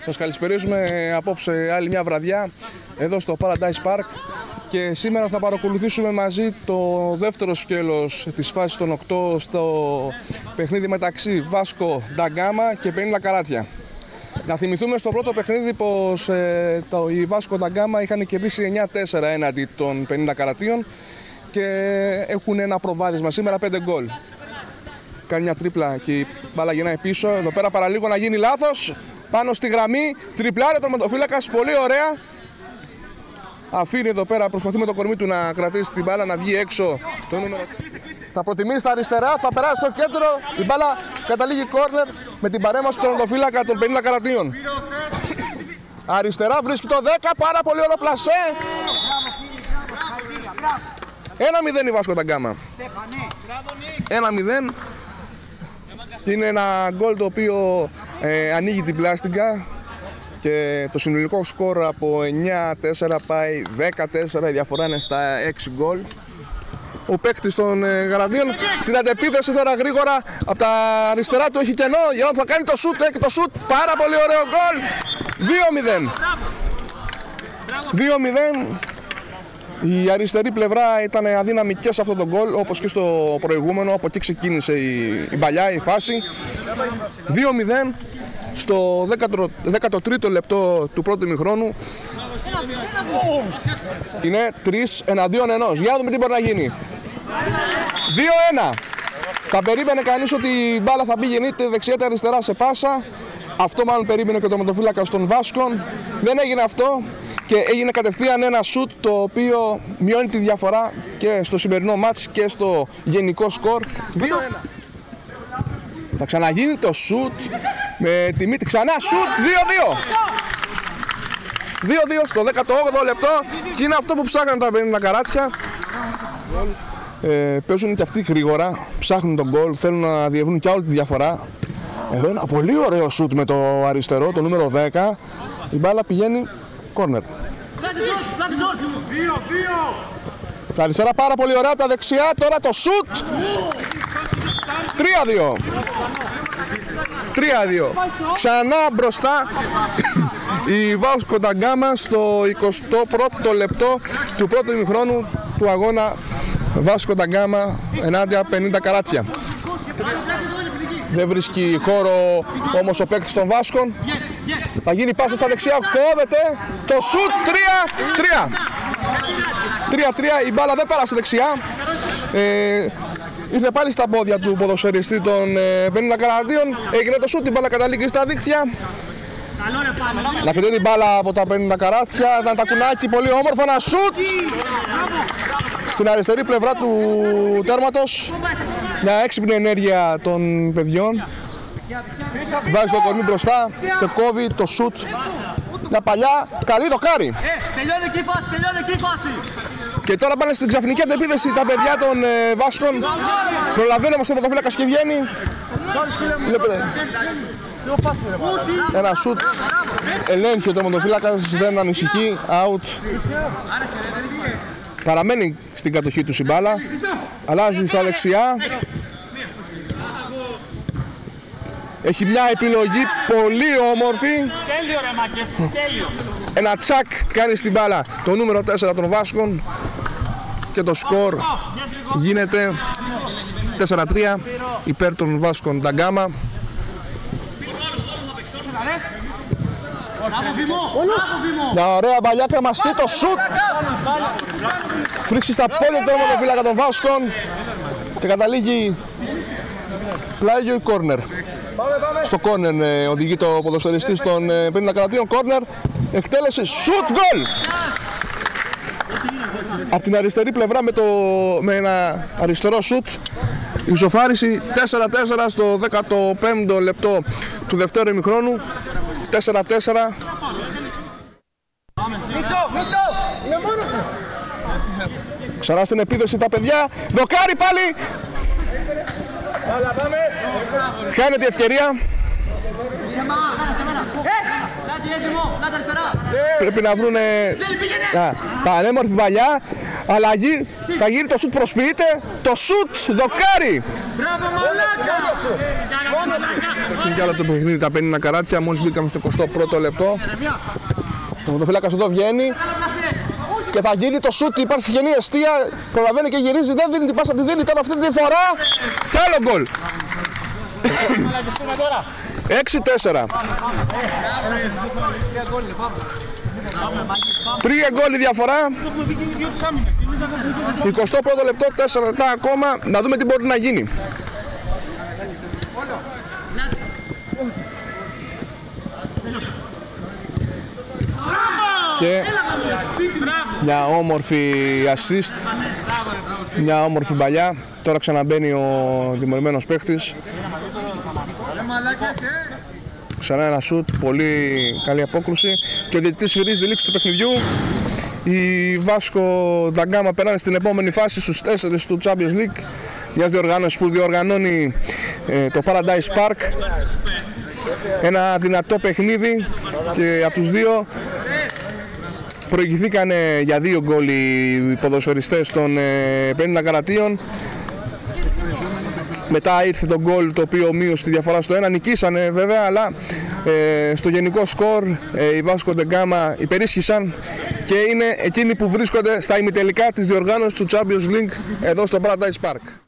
Σας καλησπερίζουμε απόψε άλλη μια βραδιά εδώ στο Paradise Park και σήμερα θα παρακολουθήσουμε μαζί το δεύτερο σκέλος της φάσης των 8 στο παιχνίδι μεταξύ Βάσκο ντα Γκάμα και 50 καράτια. Να θυμηθούμε στο πρώτο παιχνίδι πως οι Βάσκο ντα Γκάμα είχαν κερδίσει 9-4 έναντι των 50 καρατίων και έχουν ένα προβάδισμα σήμερα 5 γκολ. Κάνει μια τρίπλα και η μπάλα γυρνάει πίσω. Εδώ πέρα παραλίγο να γίνει λάθος. Πάνω στη γραμμή, τριπλάρε τον ματοφύλακας, πολύ ωραία. Αφήνει εδώ πέρα, προσπαθεί με το κορμί του να κρατήσει την μπάλα, να βγει έξω. Το νούμερο... Θα προτιμήσει στα αριστερά, θα περάσει στο κέντρο. Η μπάλα καταλήγει κόρνερ με την παρέμβαση του ματοφύλακα των 50 καρατίων. Αριστερά βρίσκει το 10, πάρα πολύ ωραίο πλασέ. 1-0 η Βάσκο ντα Γκάμα. 1-0. Είναι ένα γκολ το οποίο ανοίγει την πλάστιγκα και το συνολικό σκορ από 9-4 πάει 14, η διαφορά είναι στα 6 γκολ. Ο παίκτης των Γαραντίων στην αντεπίθεση τώρα γρήγορα από τα αριστερά του έχει κενό, για να θα κάνει το σούτ, έχει το σούτ, πάρα πολύ ωραίο γκολ. 2-0. Η αριστερή πλευρά ήταν αδύναμη και σε αυτό το γκολ, όπως και στο προηγούμενο, από εκεί ξεκίνησε η παλιά, η φάση. 2-0 στο 13ο λεπτό του πρώτου ημιχρόνου. Είναι 3 εναντίον 1. Για να δούμε τι μπορεί να γίνει. 2-1. Θα περίμενε κανείς ότι η μπάλα θα πήγαινε είτε δεξιά είτε αριστερά σε πάσα. Αυτό μάλλον περίμενε και το ματοφύλακας των Βάσκων. Δεν έγινε αυτό. Και έγινε κατευθείαν ένα σουτ το οποίο μειώνει τη διαφορά και στο σημερινό μάτς και στο γενικό σκορ. 2-1. Θα ξαναγίνει το σουτ με τη μύτη, ξανά σουτ, 2-2. 2-2 στο 18ο λεπτό και είναι αυτό που ψάχνουν τα 50 καράτια. Παίζουν και αυτοί γρήγορα, ψάχνουν τον γκολ, θέλουν να διευρύνουν και όλη τη διαφορά. Εδώ ένα πολύ ωραίο σουτ με το αριστερό, το νούμερο 10. Η μπάλα πηγαίνει κόρνερ. Τα αριστερά πάρα πολύ ωραία, τα δεξιά τώρα το σουτ. 3-2. Ξανά μπροστά η Βάσκο ντα Γκάμα στο 21ο λεπτό του πρώτου ημιχρόνου του αγώνα Βάσκο ντα Γκάμα ενάντια 50 καράτια. Δεν βρίσκει χώρο όμως ο παίκτης των Βάσκων. Θα γίνει πάσα στα δεξιά, κόβεται το σουτ, 3-3. Η μπάλα δεν πέρασε δεξιά. Ήρθε πάλι στα πόδια του ποδοσφαιριστή των 50 καρατίων. Έγινε το σουτ, η μπάλα καταλήγει στα δίχτυα. Να κρίνει την μπάλα από τα 50 καράτια. Ήταν τα κουνάκι, πολύ όμορφο, ένα σουτ στην αριστερή πλευρά του τέρματος. Μια έξυπνη ενέργεια των παιδιών. Βάζει το κορμί μπροστά και κόβει το σουτ. Μια παλιά, καλή δοκάρι. Τελειώνει εκεί η φάση. Και τώρα πάνε στην ξαφνική αντεπίθεση τα παιδιά των Βάσκων. Προλαβαίνει όμως το πρωτοφύλακας και βγαίνει. Ένα σουτ. Ελέγχει ο τερματοφύλακας, δεν ανησυχεί. Out. Παραμένει στην κατοχή του η μπάλα. Αλλάζει στα δεξιά. Έχει μια επιλογή πολύ όμορφη. Ένα τσακ κάνει στην μπάλα το νούμερο 4 των Βάσκων. Και το σκορ γίνεται 4-3 υπέρ των Βάσκων ντα Γκάμα. Μια ωραία παλιά κρεμαστή, το σουτ. Φρίξει στα πόδια του τερματοφύλακα των Βάσκων και καταλήγει πλάγιο η κόρνερ. Στο κόρνερ οδηγεί το ποδοσφαιριστής των 50 καρατίων. Κόρνερ, εκτέλεση, σουτ, γκολ! Από την αριστερή πλευρά με ένα αριστερό σουτ. Ισοφάριση 4-4 στο 15ο λεπτό του δευτέρου ημιχρόνου. 4-4. Ξανά στην επίδεση τα παιδιά. Δοκάρι πάλι. Χάνεται η ευκαιρία. Πρέπει να βρουνε πανέμορφη παλιά. Αλλαγή, θα γίνει το σουτ, προσποιείται, το σουτ, δοκάρι! Μπράβο μαλάκα! Παίξουν κι άλλο το παιχνίδι, τα 50 καράτσια, μόλις μπήκαμε στο 21ο λεπτό. Ο πρωτοφύλακας εδώ βγαίνει και θα γίνει το σουτ, υπάρχει γενή αιστεία, προλαβαίνει και γυρίζει, δεν δίνει την πάσα, τη δίνει τώρα αυτή τη φορά και άλλο γκολ. 6-4. 3 γκολ η διαφορά. 21ο λεπτό, 4 λεπτά ακόμα, να δούμε τι μπορεί να γίνει. Και μια όμορφη assist, μια όμορφη παλιά. Τώρα ξαναμπαίνει ο τιμωρημένος παίχτης. Ξανά ένα σουτ, πολύ καλή απόκρουση και ο διαιτητής σφυρίζει τη λήξη του παιχνιδιού. Η Βάσκο Νταγκάμα περνάει στην επόμενη φάση στους 4 του Champions League, μια διοργάνωση που διοργανώνει το Paradise Park. Ένα δυνατό παιχνίδι και από τους δύο προηγηθήκαν για 2 γκολ οι ποδοσφαιριστές των 50 καρατίων. Μετά ήρθε το γκολ το οποίο μείωσε τη διαφορά στο 1. Νικήσανε βέβαια, αλλά στο γενικό σκορ οι Βάσκο Νταγκάμα υπερίσχυσαν και είναι εκείνοι που βρίσκονται στα ημιτελικά της διοργάνωσης του Champions League εδώ στο Paradise Park.